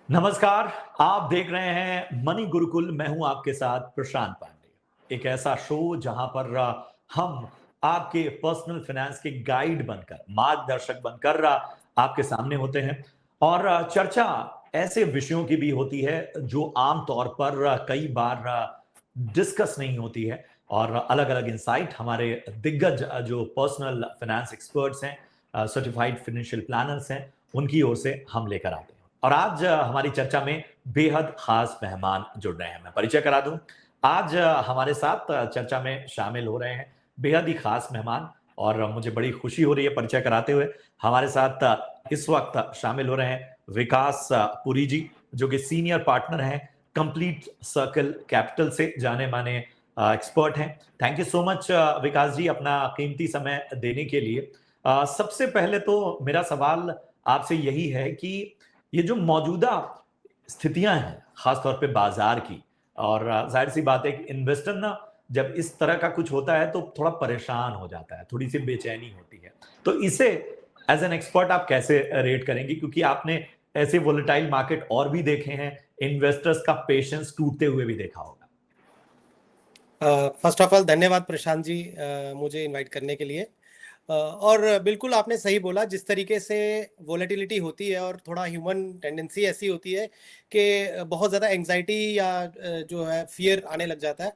नमस्कार। आप देख रहे हैं मनी गुरुकुल। मैं हूं आपके साथ प्रशांत पांडे। एक ऐसा शो जहां पर हम आपके पर्सनल फाइनेंस के गाइड बनकर, मार्गदर्शक बनकर आपके सामने होते हैं और चर्चा ऐसे विषयों की भी होती है जो आम तौर पर कई बार डिस्कस नहीं होती है और अलग-अलग इंसाइट हमारे दिग्गज जो पर्सनल फाइनेंस एक्सपर्ट्स हैं, सर्टिफाइड फाइनेंशियल प्लानर्स हैं, उनकी ओर से हम लेकर आते हैं। और आज हमारी चर्चा में बेहद खास मेहमान जुड़ रहे हैं। मैं परिचय करा दूं। आज हमारे साथ चर्चा में शामिल हो रहे हैं बेहद ही खास मेहमान और मुझे बड़ी खुशी हो रही है परिचय कराते हुए। हमारे साथ इस वक्त शामिल हो रहे हैं विकास पुरी जी, जो कि सीनियर पार्टनर हैं कंप्लीट सर्कल कैपिटल से, जाने माने एक्सपर्ट हैं। थैंक यू सो मच विकास जी, अपना कीमती समय देने के लिए। सबसे पहले तो मेरा सवाल आपसे यही है कि ये जो मौजूदा स्थितियां हैं खासतौर पे बाजार की, और जाहिर सी बात है कि इन्वेस्टर ना जब इस तरह का कुछ होता है तो थोड़ा परेशान हो जाता है, थोड़ी सी बेचैनी होती है। तो इसे एज एन एक्सपर्ट आप कैसे रेट करेंगे, क्योंकि आपने ऐसे वोलेटाइल मार्केट और भी देखे हैं, इन्वेस्टर्स का पेशेंस टूटते हुए भी देखा होगा। फर्स्ट ऑफ ऑल धन्यवाद प्रशांत जी, मुझे इनवाइट करने के लिए। और बिल्कुल आपने सही बोला, जिस तरीके से वोलेटिलिटी होती है और थोड़ा ह्यूमन टेंडेंसी ऐसी होती है कि बहुत ज़्यादा एंग्जाइटी या जो है फियर आने लग जाता है।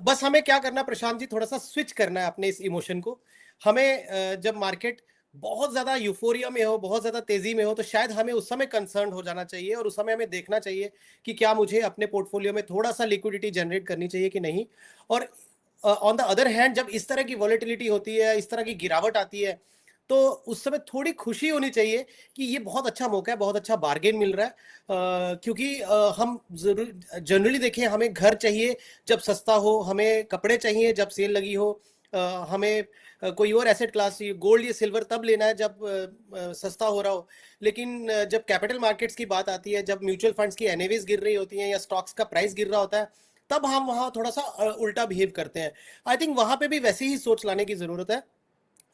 बस हमें क्या करना है प्रशांत जी, थोड़ा सा स्विच करना है अपने इस इमोशन को। हमें जब मार्केट बहुत ज़्यादा यूफोरिया में हो, बहुत ज़्यादा तेज़ी में हो, तो शायद हमें उस समय कंसर्न हो जाना चाहिए और उस समय हमें देखना चाहिए कि क्या मुझे अपने पोर्टफोलियो में थोड़ा सा लिक्विडिटी जनरेट करनी चाहिए कि नहीं। और ऑन द अदर हैंड जब इस तरह की वॉलेटिलिटी होती है, इस तरह की गिरावट आती है, तो उस समय थोड़ी खुशी होनी चाहिए कि ये बहुत अच्छा मौका है, बहुत अच्छा बार्गेन मिल रहा है। क्योंकि हम ज़रूर जनरली देखें, हमें घर चाहिए जब सस्ता हो, हमें कपड़े चाहिए जब सेल लगी हो, हमें कोई और एसेट क्लास चाहिए, गोल्ड या सिल्वर तब लेना है जब सस्ता हो रहा हो। लेकिन जब कैपिटल मार्केट्स की बात आती है, जब म्यूचुअल फंड्स की एनएवीज गिर रही होती हैं या स्टॉक्स का प्राइस गिर रहा होता है, तब हम वहां थोड़ा सा उल्टा बिहेव करते हैं। आई थिंक वहां पे भी वैसी ही सोच लाने की जरूरत है।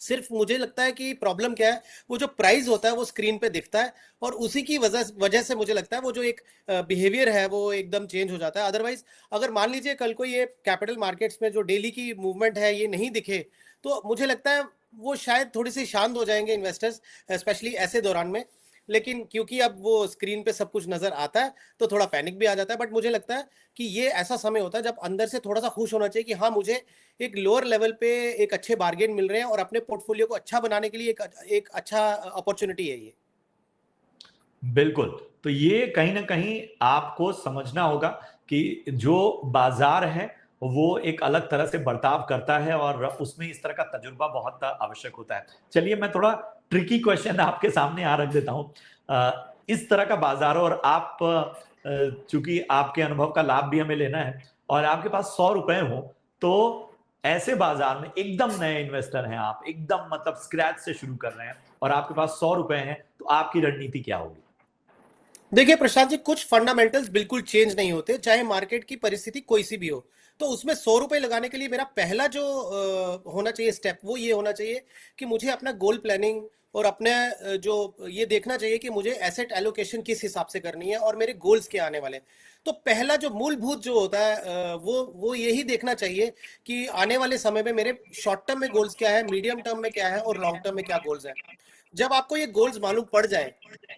सिर्फ मुझे लगता है कि प्रॉब्लम क्या है, वो जो प्राइस होता है वो स्क्रीन पे दिखता है और उसी की वजह वजह से मुझे लगता है वो जो एक बिहेवियर है वो एकदम चेंज हो जाता है। अदरवाइज अगर मान लीजिए कल को ये कैपिटल मार्केट्स में जो डेली की मूवमेंट है ये नहीं दिखे, तो मुझे लगता है वो शायद थोड़ी सी शांत हो जाएंगे इन्वेस्टर्स, स्पेशली ऐसे दौरान में। लेकिन क्योंकि अब वो स्क्रीन पे सब कुछ नजर आता है तो थोड़ा पैनिक भी आ जाता है। बट मुझे लगता है कि ये ऐसा समय होता है जब अंदर से थोड़ा सा खुश होना चाहिए कि हाँ, मुझे एक लोअर लेवल पे एक अच्छे बार्गेन मिल रहे हैं और अपने पोर्टफोलियो को अच्छा बनाने के लिए एक अच्छा अपॉर्चुनिटी है ये। बिल्कुल। तो ये कहीं न कहीं आपको समझना होगा कि जो बाज़ार है, वो एक अलग तरह से बर्ताव करता है और उसमें इस तरह का तजुर्बा बहुत आवश्यक होता है। चलिए, मैं थोड़ा ट्रिकी क्वेश्चन आपके सामने यहाँ रख देता हूँ। इस तरह का बाज़ार हो और आप चूँकि आपके अनुभव का लाभ भी हमें लेना है और आपके पास ₹100 हो, तो ऐसे बाज़ार में एकदम नए इन्वेस्टर हैं आप, एकदम मतलब स्क्रैच से शुरू कर रहे हैं और आपके पास ₹100 हैं, तो आपकी रणनीति क्या होगी? देखिए प्रशांत जी, कुछ फंडामेंटल्स बिल्कुल चेंज नहीं होते, चाहे मार्केट की परिस्थिति कोई सी भी हो। तो उसमें 100 रुपए लगाने के लिए मेरा पहला जो होना चाहिए स्टेप, वो ये होना चाहिए कि मुझे अपना गोल प्लानिंग और अपने जो ये देखना चाहिए कि मुझे एसेट एलोकेशन किस हिसाब से करनी है और मेरे गोल्स क्या आने वाले हैं। तो पहला जो मूलभूत जो होता है वो यही देखना चाहिए कि आने वाले समय में मेरे शॉर्ट टर्म में गोल्स क्या है, मीडियम टर्म में क्या है और लॉन्ग टर्म में क्या गोल्स है। जब आपको ये गोल्स मालूम पड़ जाए,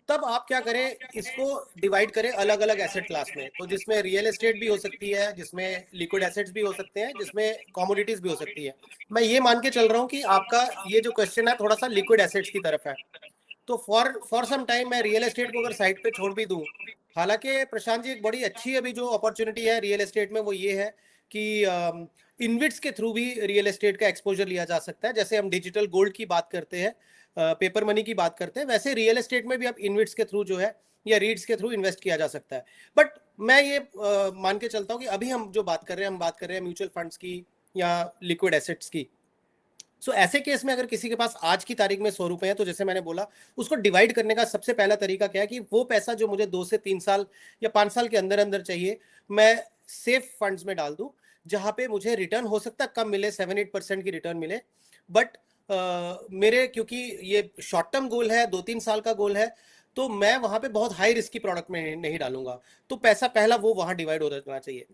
तब आप क्या करें, इसको डिवाइड करें अलग अलग एसेट क्लास में। तो जिसमें रियल एस्टेट भी हो सकती है, जिसमें लिक्विड एसेट्स भी हो सकते हैं, जिसमें कमोडिटीज भी हो सकती है। मैं ये मान के चल रहा हूँ कि आपका ये जो क्वेश्चन है थोड़ा सा लिक्विड एसेट्स की तरफ है। तो फॉर सम टाइम मैं रियल एस्टेट को अगर साइड पे छोड़ भी दूं, हालांकि प्रशांत जी एक बड़ी अच्छी अभी जो अपॉर्चुनिटी है रियल एस्टेट में वो ये है कि इनविट्स के थ्रू भी रियल एस्टेट का एक्सपोजर लिया जा सकता है। जैसे हम डिजिटल गोल्ड की बात करते हैं, पेपर मनी की बात करते हैं, वैसे रियल एस्टेट में भी अब इनविट्स के थ्रू जो है या रीड्स के थ्रू इन्वेस्ट किया जा सकता है। बट मैं ये मान के चलता हूँ कि अभी हम जो बात कर रहे हैं, हम बात कर रहे हैं म्यूचुअल फंड्स की या लिक्विड एसेट्स की। सो ऐसे केस में अगर किसी के पास आज की तारीख में 100 रुपए हैं, तो जैसे मैंने बोला, उसको डिवाइड करने का सबसे पहला तरीका क्या है कि वो पैसा जो मुझे 2 से 3 साल या 5 साल के अंदर अंदर चाहिए, मैं सेफ फंड्स में डाल दूं, जहां पे मुझे रिटर्न हो सकता है कम मिले, 7-8% की रिटर्न मिले। बट मेरे क्योंकि ये शॉर्ट टर्म गोल है, 2-3 साल का गोल है, तो मैं वहां पे बहुत हाई रिस्क की प्रोडक्ट में नहीं डालूंगा। तो पैसा पहला वो वहां डिवाइड हो जाना चाहिए।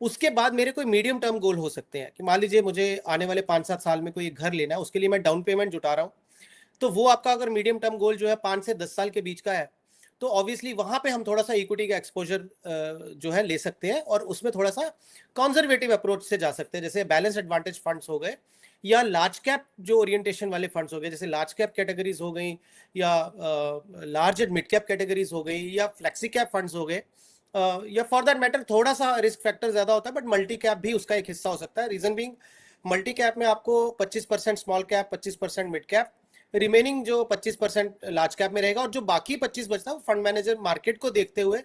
उसके बाद मेरे कोई मीडियम टर्म गोल हो सकते हैं कि मान लीजिए मुझे आने वाले 5-7 साल में कोई घर लेना है, उसके लिए मैं डाउन पेमेंट जुटा रहा हूँ। तो वो आपका अगर मीडियम टर्म गोल जो है 5 से 10 साल के बीच का है, तो ऑब्वियसली वहां पे हम थोड़ा सा इक्विटी का एक्सपोजर जो है ले सकते हैं, और उसमें थोड़ा सा कंजर्वेटिव अप्रोच से जा सकते हैं, जैसे बैलेंस एडवांटेज फंड्स हो गए, या लार्ज कैप जो ओरिएंटेशन वाले फंड्स हो गए, जैसे लार्ज कैप कैटेगरीज हो गई, या large and mid cap categories हो गई, या फ्लेक्सी कैप फंड्स हो गए, या फॉर दैट मैटर थोड़ा सा रिस्क फैक्टर ज्यादा होता है बट मल्टी कैप भी उसका एक हिस्सा हो सकता है। रीजन बीइंग, मल्टी कैप में आपको 25% small cap, 25% mid cap, remaining जो 25% लार्ज कैप में रहेगा, और जो बाकी 25 बचता है वो फंड मैनेजर मार्केट को देखते हुए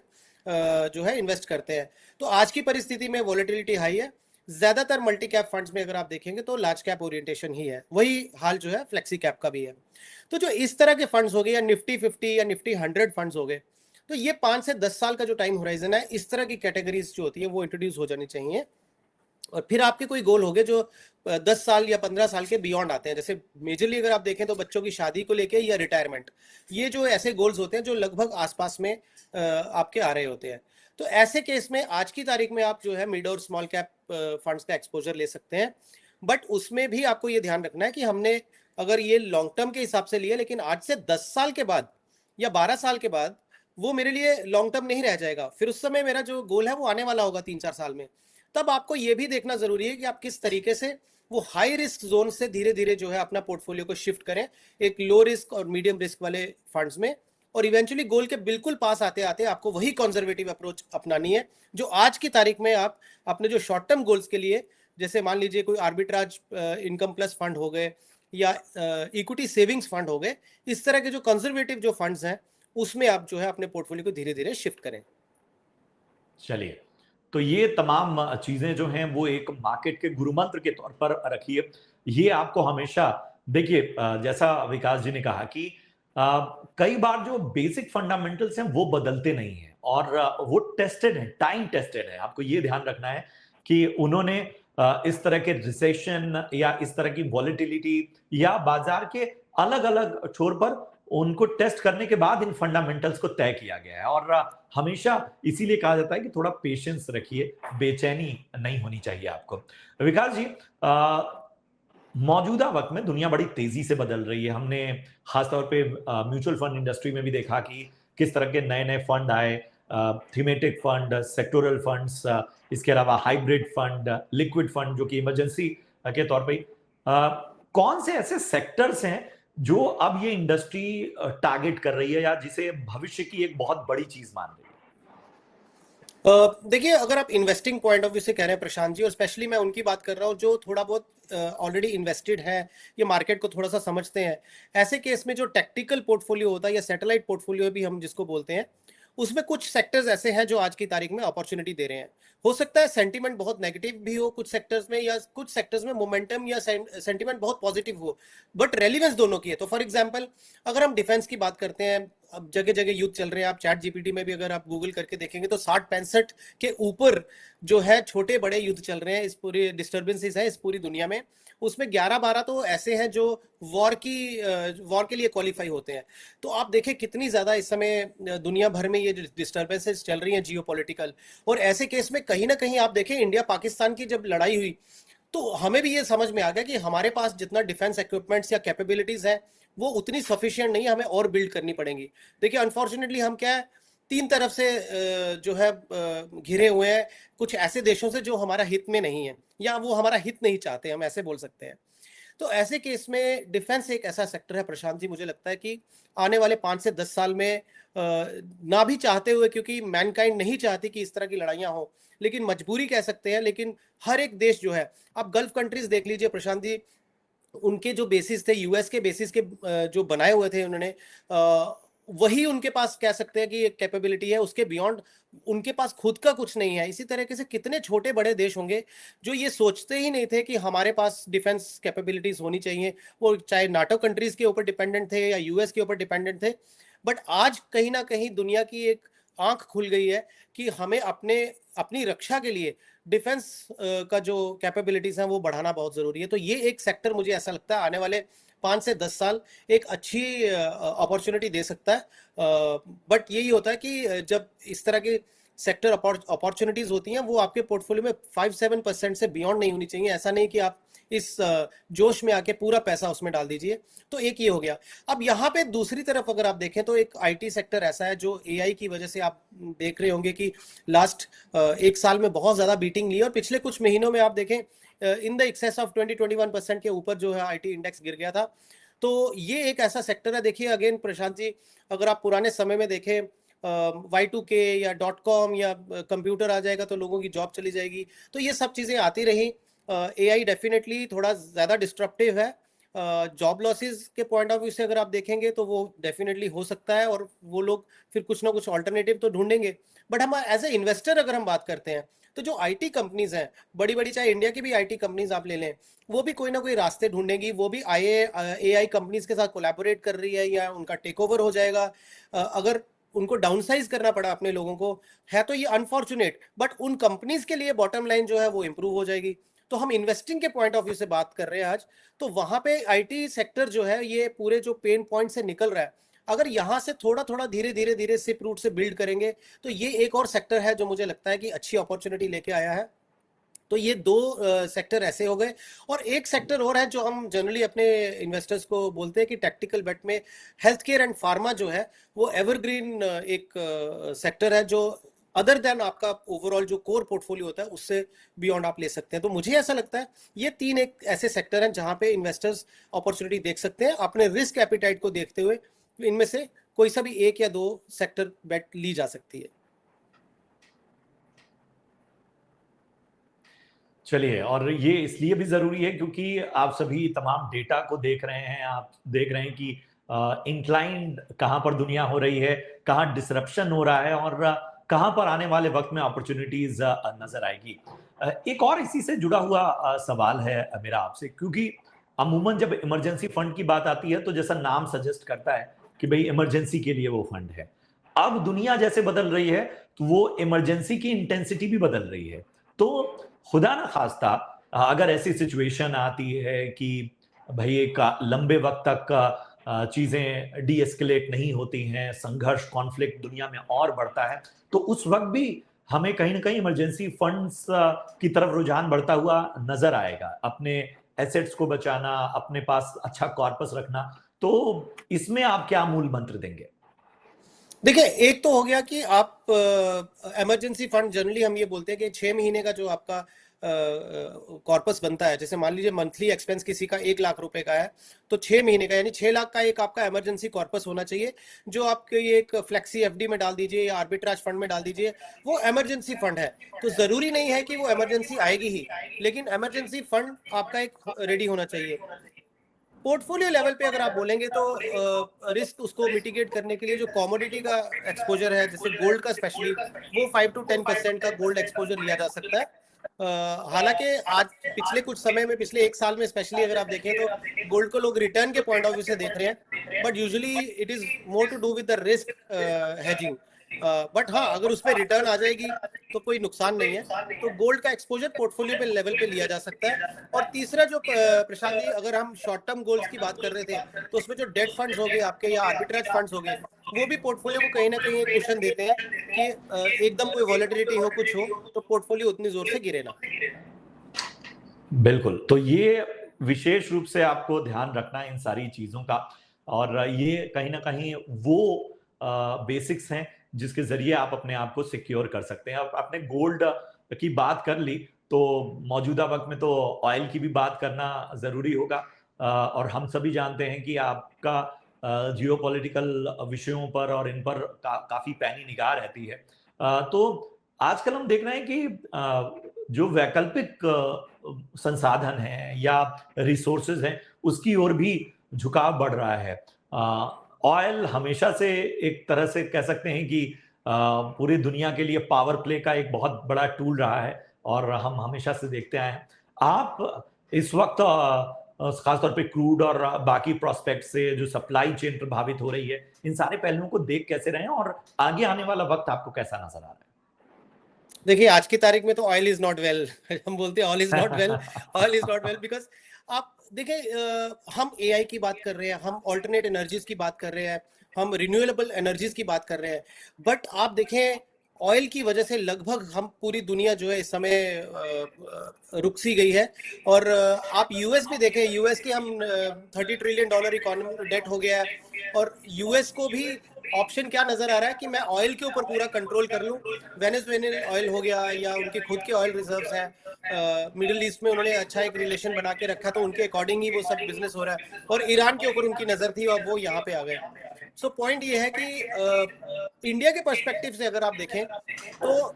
जो है इन्वेस्ट करते हैं। तो आज की परिस्थिति में वॉलेटिलिटी हाई है, ज्यादातर मल्टी कैप फंड्स में अगर आप देखेंगे तो लार्ज कैप ओरिएंटेशन ही है, वही हाल जो है फ्लेक्सी कैप का भी है। तो जो इस तरह के फंड्स हो गए, या निफ्टी 50 या निफ्टी 100 फंड्स हो गए, तो ये 5 से 10 साल का जो टाइम होराइजन है, इस तरह की कैटेगरीज जो होती है वो इंट्रोड्यूस हो जानी चाहिए। और फिर आपके कोई गोल हो गए जो 10 साल या 15 साल के बियॉन्ड आते हैं, जैसे मेजरली अगर आप देखें तो बच्चों की शादी को लेके या रिटायरमेंट, ये जो ऐसे गोल्स होते हैं जो लगभग आसपास में आपके आ रहे होते हैं। तो ऐसे केस में आज की तारीख में आप जो है मिड और स्मॉल कैप फंड्स का एक्सपोजर ले सकते हैं, बट उसमें भी आपको ये ध्यान रखना है कि हमने अगर ये लॉन्ग टर्म के हिसाब से लिया, लेकिन आज से 10 साल के बाद या 12 साल के बाद वो मेरे लिए लॉन्ग टर्म नहीं रह जाएगा, फिर उस समय मेरा जो गोल है वो आने वाला होगा 3-4 साल में। तब आपको ये भी देखना जरूरी है कि आप किस तरीके से वो हाई रिस्क जोन से धीरे धीरे जो है अपना पोर्टफोलियो को शिफ्ट करें एक लो रिस्क और मीडियम रिस्क वाले फंड्स में, और इवेंचुअली गोल के बिल्कुल पास आते आते आपको वही कंजर्वेटिव अप्रोच अपनानी है जो आज की तारीख में आप अपने जो शॉर्ट टर्म गोल्स के लिए, जैसे मान लीजिए कोई आर्बिट्राज इनकम प्लस फंड हो गए, या इक्विटी सेविंग्स फंड हो गए, इस तरह के जो कंजर्वेटिव जो फंड्स हैं उसमें आप जो है अपने पोर्टफोलियो को धीरे धीरे शिफ्ट करें। चलिए, तो ये तमाम चीजें जो हैं वो एक मार्केट के गुरुमंत्र के तौर पर रखिए। ये आपको हमेशा देखिए, जैसा विकास जी ने कहा कि कई बार जो बेसिक फंडामेंटल्स हैं वो बदलते नहीं हैं, और वो टेस्टेड है, टाइम टेस्टेड है। आपको ये ध्यान रखना है कि उन्होंने इस तरह के रिसेशन या इस तरह की वॉलेटिलिटी या बाजार के अलग अलग छोर पर उनको टेस्ट करने के बाद इन फंडामेंटल्स को तय किया गया है। और हमेशा इसीलिए कहा जाता है कि थोड़ा पेशेंस रखिए, बेचैनी नहीं होनी चाहिए आपको। विकास जी, मौजूदा वक्त में दुनिया बड़ी तेजी से बदल रही है। हमने खासतौर पे म्यूचुअल फंड इंडस्ट्री में भी देखा कि किस तरह के नए नए फंड आए, थीमेटिक फंड, सेक्टोरल फंड्स, इसके अलावा हाइब्रिड फंड, लिक्विड फंड जो कि इमरजेंसी के तौर पे। कौन से ऐसे सेक्टर्स हैं जो अब ये इंडस्ट्री टारगेट कर रही है, या जिसे भविष्य की एक बहुत बड़ी चीज मान रही है? देखिए, अगर आप इन्वेस्टिंग पॉइंट ऑफ व्यू से कह रहे हैं प्रशांत जी, और स्पेशली मैं उनकी बात कर रहा हूँ जो थोड़ा बहुत ऑलरेडी इन्वेस्टेड है, ये मार्केट को थोड़ा सा समझते हैं, ऐसे केस में जो टेक्टिकल पोर्टफोलियो होता है या सैटेलाइट पोर्टफोलियो भी हम जिसको बोलते हैं, उसमें कुछ सेक्टर्स ऐसे हैं जो आज की तारीख में अपॉर्चुनिटी दे रहे हैं। हो सकता है सेंटीमेंट बहुत नेगेटिव भी हो कुछ सेक्टर्स में, या कुछ सेक्टर्स में मोमेंटम या सेंटीमेंट बहुत पॉजिटिव हो, बट रेलिवेंस दोनों की है। तो फॉर एग्जांपल, अगर हम डिफेंस की बात करते हैं, अब जगह जगह युद्ध चल रहे हैं, आप चैट जीपीटी में भी अगर आप गूगल करके देखेंगे तो 60-65 के ऊपर जो है छोटे बड़े युद्ध चल रहे हैं, इस पूरी डिस्टर्बेंसेस है इस पूरी दुनिया में। उसमें 11-12 तो ऐसे हैं जो वॉर के लिए क्वालिफाई होते हैं। तो आप देखें कितनी ज्यादा इस समय दुनिया भर में ये डिस्टर्बेंसेस चल रही हैं जियोपॉलिटिकल। और ऐसे केस में कहीं ना कहीं आप देखें, इंडिया पाकिस्तान की जब लड़ाई हुई तो हमें भी ये समझ में आ गया कि हमारे पास जितना डिफेंस इक्विपमेंट्स या कैपेबिलिटीज है वो उतनी सफिशिएंट नहीं है, हमें और बिल्ड करनी पड़ेंगी। देखिए, अनफॉर्चुनेटली हम क्या है, 3 तरफ से जो है घिरे हुए हैं कुछ ऐसे देशों से जो हमारा हित में नहीं है, या वो हमारा हित नहीं चाहते, हम ऐसे बोल सकते हैं। तो ऐसे केस में डिफेंस एक ऐसा सेक्टर है प्रशांत जी, मुझे लगता है कि आने वाले 5 से 10 साल में ना भी चाहते हुए, क्योंकि मैनकाइंड नहीं चाहती कि इस तरह की लड़ाइयां हो, लेकिन मजबूरी कह सकते हैं, लेकिन हर एक देश जो है, आप गल्फ कंट्रीज देख लीजिए प्रशांत जी, उनके जो बेसिस थे यूएस के बेसिस के जो बनाए हुए थे उन्होंने, वही उनके पास कह सकते हैं कि एक कैपेबिलिटी है, उसके बियॉन्ड उनके पास खुद का कुछ नहीं है। इसी तरीके से कितने छोटे बड़े देश होंगे जो ये सोचते ही नहीं थे कि हमारे पास डिफेंस कैपेबिलिटीज होनी चाहिए, वो चाहे नाटो कंट्रीज के ऊपर डिपेंडेंट थे या यूएस के ऊपर डिपेंडेंट थे। बट आज कहीं ना कहीं दुनिया की एक आंख खुल गई है कि हमें अपनी रक्षा के लिए डिफेंस का जो कैपेबिलिटीज हैं वो बढ़ाना बहुत जरूरी है। तो ये एक सेक्टर मुझे ऐसा लगता है आने वाले 5 से 10 साल एक अच्छी अपॉर्चुनिटी दे सकता है। बट यही होता है कि जब इस तरह के सेक्टर अपॉर्चुनिटीज होती हैं वो आपके पोर्टफोलियो में 5-7% से बियॉन्ड नहीं होनी चाहिए। ऐसा नहीं कि आप इस जोश में आके पूरा पैसा उसमें डाल दीजिए। तो एक ये हो गया। अब यहाँ पे दूसरी तरफ अगर आप देखें तो एक आईटी सेक्टर ऐसा है जो एआई की वजह से आप देख रहे होंगे कि लास्ट 1 साल में बहुत ज्यादा बीटिंग ली और पिछले कुछ महीनों में आप देखें इन द एक्सेस ऑफ 20-21% के ऊपर जो है आईटी इंडेक्स गिर गया था। तो ये एक ऐसा सेक्टर है। देखिए अगेन प्रशांत जी, अगर आप पुराने समय में देखें Y2K या .com या कंप्यूटर आ जाएगा तो लोगों की जॉब चली जाएगी, तो ये सब चीजें आती रही। एआई डेफिनेटली थोड़ा ज्यादा डिस्ट्रप्टिव है। जॉब लॉसेस के पॉइंट ऑफ व्यू से अगर आप देखेंगे तो वो डेफिनेटली हो सकता है और वो लोग फिर कुछ ना कुछ ऑल्टरनेटिव तो ढूंढेंगे। बट हम एज ए इन्वेस्टर अगर हम बात करते हैं तो जो आईटी कंपनीज हैं बड़ी बड़ी, चाहे इंडिया की भी आईटी कंपनीज आप ले लें, वो भी कोई ना कोई रास्ते ढूंढेंगी। वो भी एआई कंपनीज के साथ कोलैबोरेट कर रही है या उनका टेक ओवर हो जाएगा। अगर उनको डाउनसाइज करना पड़ा अपने लोगों को है तो ये अनफॉर्चुनेट, बट उन कंपनीज के लिए बॉटम लाइन जो है वो इंप्रूव हो जाएगी। तो हम इन्वेस्टिंग के पॉइंट ऑफ व्यू से बात कर रहे हैं आज, तो वहां पे आईटी सेक्टर जो है ये पूरे जो पेन पॉइंट से निकल रहा है, अगर यहां से थोड़ा थोड़ा धीरे धीरे धीरे सिप रूट से बिल्ड करेंगे तो ये एक और सेक्टर है जो मुझे लगता है कि अच्छी अपॉर्चुनिटी लेके आया है। तो ये दो सेक्टर ऐसे हो गए। और एक सेक्टर और है जो हम जनरली अपने इन्वेस्टर्स को बोलते हैं कि टैक्टिकल बेट में हेल्थ केयर एंड फार्मा जो है वो एवरग्रीन एक सेक्टर है जो अदर देन आपका ओवरऑल जो कोर पोर्टफोलियो होता है उससे बियॉन्ड आप ले सकते हैं। तो मुझे ऐसा लगता है ये 3 एक ऐसे सेक्टर हैं जहां पे इन्वेस्टर्स अपॉर्चुनिटी देख सकते हैं अपने रिस्क एपिटाइट को देखते हुए। इनमें से कोई सा भी 1 या 2 सेक्टर बेट ली जा सकती है। चलिए, और ये इसलिए भी जरूरी है क्योंकि आप सभी तमाम डेटा को देख रहे हैं, आप देख रहे हैं कि इंक्लाइंड कहां पर दुनिया हो रही है, कहां डिसरप्शन हो रहा है और कहां पर आने वाले वक्त में अपॉर्चुनिटीज नजर आएगी। एक और इसी से जुड़ा हुआ सवाल है मेरा आपसे, क्योंकि अमूमन जब इमरजेंसी फंड की बात आती है तो जैसा नाम सजेस्ट करता है कि भाई इमरजेंसी के लिए वो फंड है। अब दुनिया जैसे बदल रही है तो वो इमरजेंसी की इंटेंसिटी भी बदल रही है। तो खुदा ना खास्ता अगर ऐसी सिचुएशन आती है कि भाई एक लंबे वक्त तक चीजें डी एस्केलेट नहीं होती हैं, संघर्ष कॉन्फ्लिक्ट दुनिया में और बढ़ता है, तो उस वक्त भी हमें कहीं ना कहीं इमरजेंसी फंड्स की तरफ रुझान बढ़ता हुआ नजर आएगा। अपने एसेट्स को बचाना, अपने पास अच्छा कॉर्पस रखना, तो इसमें आप क्या मूल मंत्र देंगे? देखिए, एक तो हो गया कि आप इमरजेंसी फंड जनरली हम ये बोलते हैं कि 6 महीने का जो आपका कॉर्पस बनता है, जैसे मान लीजिए मंथली एक्सपेंस किसी का 1 लाख रुपए का है तो 6 महीने का यानी 6 लाख का एक आपका इमरजेंसी कॉर्पस होना चाहिए जो आपके ये एक फ्लेक्सी एफडी में डाल दीजिए या आर्बिट्राज फंड में डाल दीजिए। वो इमरजेंसी फंड है। तो जरूरी नहीं है कि वो इमरजेंसी आएगी ही, लेकिन इमरजेंसी फंड आपका एक रेडी होना चाहिए। पोर्टफोलियो लेवल पे अगर आप बोलेंगे तो रिस्क उसको मिटिगेट करने के लिए जो कमोडिटी का एक्सपोजर है जैसे गोल्ड का स्पेशली, वो 5 to 10% का गोल्ड एक्सपोजर लिया जा सकता है। हालांकि आज पिछले कुछ समय में, पिछले 1 साल में स्पेशली अगर आप देखें तो गोल्ड को लोग रिटर्न के पॉइंट ऑफ व्यू से देख रहे हैं, but usually it is more to do with the risk hedging. But हाँ, अगर उसमें रिटर्न आ जाएगी तो कोई नुकसान नहीं है। तो गोल्ड का एक्सपोजर पोर्टफोलियो पे लेवल पे लिया जा सकता है। और तीसरा जो प्रशांत जी, अगर हम शॉर्ट टर्म गोल्स की बात कर रहे थे तो उसमें जो डेट फंड्स हो गए आपके या आर्बिट्राज फंड्स हो गए, वो भी पोर्टफोलियो को कहीं ना कहीं एक कुशन देते हैं कि एकदम कोई वॉलेटिलिटी हो, कुछ हो तो पोर्टफोलियो उतनी जोर से गिरे ना। बिल्कुल, तो ये विशेष रूप से आपको ध्यान रखना है इन सारी चीजों का, और ये कहीं ना कहीं वो बेसिक्स हैं जिसके जरिए आप अपने आप को सिक्योर कर सकते हैं। अब आपने गोल्ड की बात कर ली तो मौजूदा वक्त में तो ऑयल की भी बात करना जरूरी होगा। और हम सभी जानते हैं कि आपका जियोपॉलिटिकल विषयों पर और इन पर काफी पैनी निगाह रहती है। तो आजकल हम देख रहे हैं कि जो वैकल्पिक संसाधन हैं या रिसोर्सेज हैं उसकी ओर भी झुकाव बढ़ रहा है। ऑयल हमेशा से एक तरह से कह सकते हैं कि पूरी दुनिया के लिए पावर प्ले का एक बहुत बड़ा टूल रहा है और हम हमेशा से देखते आए हैं। आप इस वक्त खासतौर पे क्रूड और बाकी प्रोस्पेक्ट से जो सप्लाई चेन प्रभावित हो रही है, इन सारे पहलुओं को देख कैसे रहे हैं और आगे आने वाला वक्त आपको कैसा नजर आ रहा देखिए, आज की तारीख में तो ऑयल इज नॉट वेल हम बोलते हैं ऑल इज नॉट वेल, है? Oil is not well because आप देखिए, हम एआई की बात कर रहे हैं, हम ऑल्टरनेट एनर्जीज की बात कर रहे हैं, हम रिन्यूएबल एनर्जीज की बात कर रहे हैं, बट आप देखें ऑयल की वजह से लगभग हम पूरी दुनिया जो है इस समय रुक सी गई है। और आप यूएस भी देखें, यूएस की हम $30 ट्रिलियन इकोनॉमी डेट हो गया है, और यूएस को भी ऑप्शन क्या नजर आ रहा है कि मैं ऑयल के ऊपर पूरा कंट्रोल कर लूं। वेनेजुएलन ऑयल हो गया, या उनके खुद के ऑयल रिजर्व्स हैं, मिडिल ईस्ट में उन्होंने अच्छा एक रिलेशन बना के रखा, तो उनके अकॉर्डिंग ही वो सब बिजनेस हो रहा है, और ईरान के ऊपर उनकी नजर थी और वो यहाँ पे आ गए। सो पॉइंट ये है कि इंडिया के पर्सपेक्टिव से अगर आप देखें तो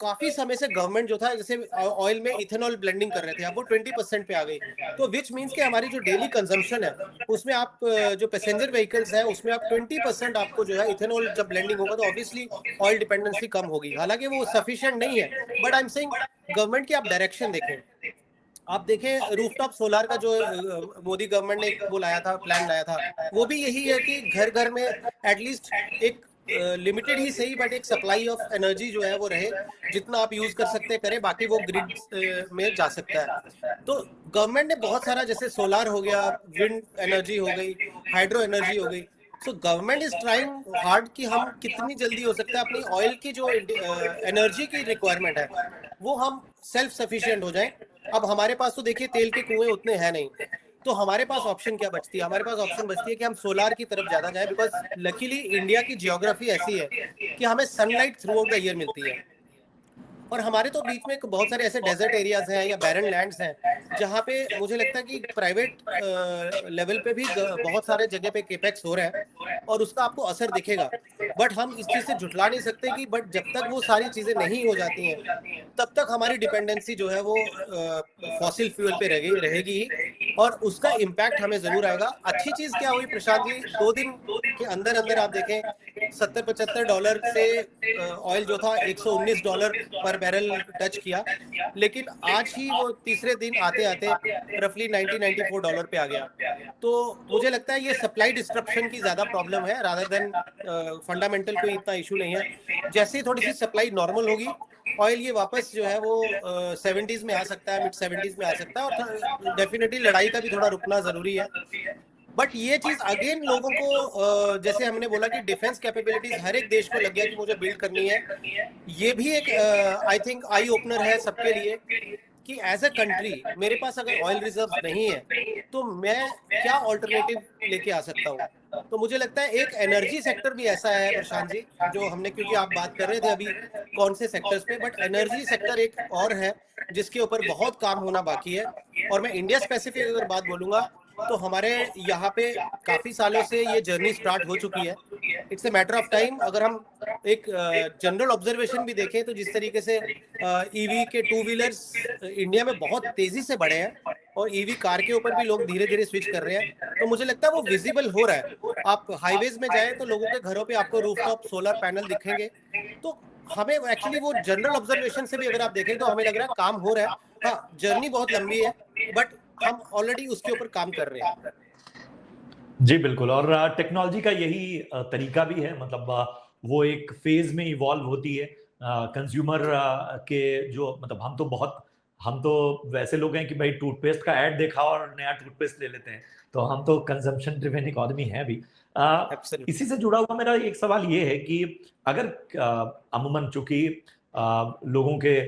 काफी समय से गवर्नमेंट जो था, जैसे ऑयल में इथेनॉल ब्लेंडिंग कर रहे थे, अब वो 20% पे आ गई, तो विच मीन्स कि हमारी जो डेली कंजम्पशन है उसमें आप जो पैसेंजर व्हीकल्स है उसमें आप 20% आपको जो है इथेनॉल जब ब्लेंडिंग होगा तो ऑब्वियसली ऑयल डिपेंडेंसी कम होगी। हालांकि वो सफिशिएंट नहीं है, but I am saying government की आप डायरेक्शन देखें, आप देखें रूफटॉप सोलार का जो मोदी गवर्नमेंट ने एक वो लाया था, प्लान लाया था, वो भी यही है कि घर घर में एटलीस्ट एक लिमिटेड ही सही बट एक सप्लाई ऑफ एनर्जी जो है वो रहे, जितना आप यूज कर सकते हैं करें, बाकी वो ग्रिड में जा सकता है। तो गवर्नमेंट ने बहुत सारा, जैसे सोलार हो गया, विंड एनर्जी हो गई, हाइड्रो एनर्जी हो गई, so government is trying hard कि हम कितनी जल्दी हो सकता है अपनी ऑयल की जो एनर्जी की रिक्वायरमेंट है वो हम सेल्फ सफिशिएंट हो जाएं। अब हमारे पास तो देखिए तेल के कुएं उतने हैं नहीं, तो हमारे पास ऑप्शन क्या बचती है, हमारे पास ऑप्शन बचती है कि हम सोलार की तरफ ज्यादा जाए, बिकॉज लकीली इंडिया की जियोग्राफी ऐसी है कि हमें sunlight through out the year मिलती है, और हमारे तो बीच में बहुत सारे ऐसे डेजर्ट एरियाज हैं या बैरन लैंड्स हैं जहाँ पे मुझे लगता है कि प्राइवेट लेवल पे भी बहुत सारे जगह पे केपेक्स हो रहा है और उसका आपको असर दिखेगा। बट हम इस चीज से झुठला नहीं सकते कि बट जब तक वो सारी चीजें नहीं हो जाती हैं तब तक हमारी डिपेंडेंसी जो है वो फॉसिल फ्यूल पे रहेगी ही, और उसका इम्पैक्ट हमें जरूर आएगा। अच्छी चीज क्या हुई प्रशांत जी, 2 दिन के अंदर अंदर आप देखें $70-75 से ऑयल जो था $119 पर बैरल टच किया, लेकिन आज ही वो तीसरे दिन आते आते रफली $90-94 पे आ गया। तो मुझे लगता है ये सप्लाई डिस्ट्रप्शन की ज्यादा प्रॉब्लम है रादर देन फंडामेंटल कोई इतना इशू नहीं है। जैसे ही थोड़ी सी सप्लाई नॉर्मल होगी ऑयल ये वापस जो है वो 70s में आ सकता है, मिड 70s में आ सकता है, और डेफिनेटली लड़ाई का भी थोड़ा रुकना जरूरी है। बट ये चीज अगेन लोगों को जैसे हमने बोला कि डिफेंस कैपेबिलिटीज हर एक देश को लग गया कि मुझे बिल्ड करनी है, ये भी एक आई थिंक आई ओपनर है सबके लिए कि एज अ कंट्री मेरे पास अगर ऑयल रिजर्व नहीं है तो मैं क्या ऑल्टरनेटिव लेके आ सकता हूँ। तो मुझे लगता है एक एनर्जी सेक्टर भी ऐसा है प्रशांत जी, जो हमने, क्योंकि आप बात कर रहे थे अभी कौन से सेक्टर्स पे, बट एनर्जी सेक्टर एक और है जिसके ऊपर बहुत काम होना बाकी है। और मैं इंडिया स्पेसिफिक अगर बात बोलूंगा तो हमारे यहाँ पे काफी सालों से ये जर्नी स्टार्ट हो चुकी है, it's a matter of time. अगर हम एक जनरल ऑब्जर्वेशन भी देखें तो जिस तरीके से ईवी के 2 व्हीलर्स इंडिया में बहुत तेजी से बढ़े हैं और ईवी कार के ऊपर भी लोग धीरे धीरे स्विच कर रहे हैं, तो मुझे लगता है वो विजिबल हो रहा है। आप हाईवेज में जाएं तो लोगों के घरों पे आपको रूफटॉप सोलर पैनल दिखेंगे। तो हमें एक्चुअली वो जनरल ऑब्जर्वेशन से भी अगर आप देखें तो हमें लग रहा है काम हो रहा है। हाँ, जर्नी बहुत लंबी है बट हम ऑलरेडी उसके ऊपर काम कर रहे हैं। जी बिल्कुल, और टेक्नोलॉजी का यही तरीका भी है, मतलब वो एक फेज में इवॉल्व होती है। कंज्यूमर के जो, मतलब हम तो वैसे लोग हैं कि भाई टूथपेस्ट का ऐड देखा और नया टूथपेस्ट ले लेते हैं, तो हम तो कंजम्पशन ड्रिवन इकोनॉमी है भी। इसी से जुड़ा हुआ मेरा एक सवाल ये है कि अगर अमूमन चूंकि लोगों के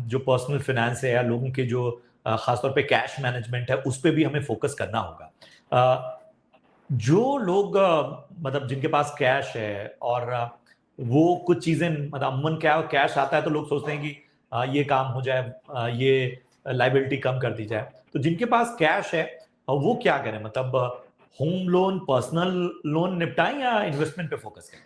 जो पर्सनल फाइनेंस है या लोगों के जो खासतौर पे कैश मैनेजमेंट है उस पर भी हमें फोकस करना होगा। जो लोग मतलब जिनके पास कैश है और वो कुछ चीजें, मतलब अमूमन क्या कैश आता है तो लोग सोचते हैं कि ये काम हो जाए, ये लाइबिलिटी कम कर दी जाए, तो जिनके पास कैश है वो क्या करें, मतलब होम लोन, पर्सनल लोन निपटाएं या इन्वेस्टमेंट पे फोकस करें?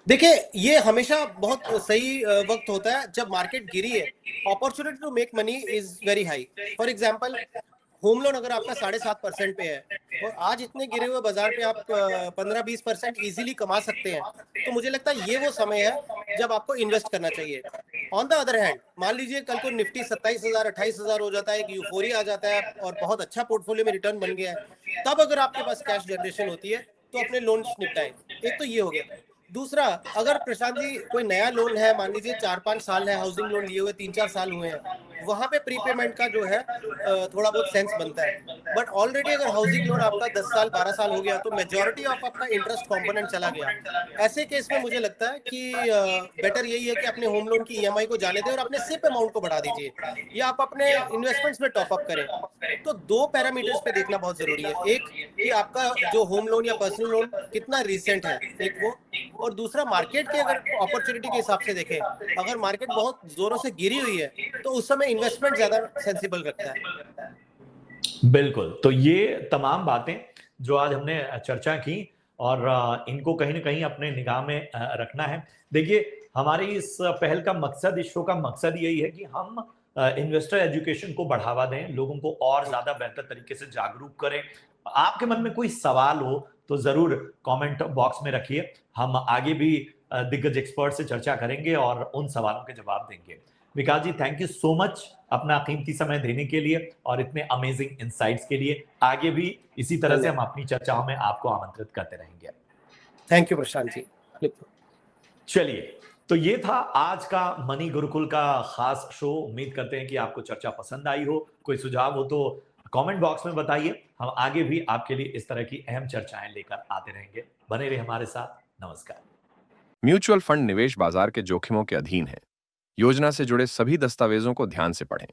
देखिए, ये हमेशा बहुत सही वक्त होता है जब मार्केट गिरी है, opportunity to make money is very high. For example, home loan अगर आपका 7.5% पे है और आज इतने गिरे हुए बाजार पे आप 15-20% इजीली कमा सकते हैं, तो मुझे लगता है ये वो समय है जब आपको इन्वेस्ट करना चाहिए। ऑन द अदर हैंड मान लीजिए कल को निफ्टी 27,000 28,000 हो जाता है, एक यूफोरिया आ जाता है और बहुत अच्छा पोर्टफोलियो में रिटर्न बन गया है, तब अगर आपके पास कैश जनरेशन होती है तो अपने लोन निपटाएं। एक तो ये हो गया। दूसरा, अगर प्रशांत जी कोई नया लोन है, मान लीजिए 4-5 साल है, हाउसिंग लोन लिए हुए 3-4 साल हुए हैं, वहां पे प्रीपेमेंट का जो है थोड़ा बहुत सेंस बनता है। बट ऑलरेडी अगर हाउसिंग लोन आपका 10 साल 12 साल हो गया तो मेजॉरिटी ऑफ आपका इंटरेस्ट कंपोनेंट चला गया। ऐसे केस में मुझे लगता है कि बेटर यही है कि अपने होम लोन की ईएमआई को जाने दें और अपने सिप अमाउंट को बढ़ा दीजिए, या आप अपने इन्वेस्टमेंट्स में टॉप अप करें। तो दो पैरामीटर्स पे देखना बहुत जरूरी है। एक कि आपका जो होम लोन या पर्सनल लोन कितना रिसेंट है, एक वो, और दूसरा मार्केट के अगर अपॉर्चुनिटी के हिसाब से देखें, अगर मार्केट बहुत जोरों से गिरी हुई है तो उस समय इन्वेस्टमेंट ज्यादा सेंसिबल रखता है। बिल्कुल। तो ये तमाम बातें जो आज हमने चर्चा की और इनको कहीं न कहीं अपने निगाह में रखना है। देखिए, हमारी इस पहल का मकसद, इस शो का मकसद यही है कि हम इन्वेस्टर एजुकेशन को बढ़ावा दें, लोगों को और ज़्यादा बेहतर तरीके से जागरूक करें। आपके मन में कोई सवाल हो, तो ज़रूर कमेंट बॉक्स में रखिए। हम आगे भी दिग्गज एक्सपर्ट से चर्चा करेंगे और उन सवालों के जवाब देंगे। विकास जी, थैंक यू सो मच अपना कीमती समय देने के लिए और इतने अमेजिंग इनसाइट्स के लिए। आगे भी इसी तरह से हम अपनी चर्चाओं में आपको आमंत्रित करते रहेंगे। Thank you Prashant ji. चलिए, तो ये था आज का मनी गुरुकुल का खास शो। उम्मीद करते हैं कि आपको चर्चा पसंद आई हो। कोई सुझाव हो तो कमेंट बॉक्स में बताइए। हम आगे भी आपके लिए इस तरह की अहम चर्चाएं लेकर आते रहेंगे। बने रहिए हमारे साथ। नमस्कार। म्यूचुअल फंड निवेश बाजार के जोखिमों के अधीन है। योजना से जुड़े सभी दस्तावेजों को ध्यान से पढ़ें।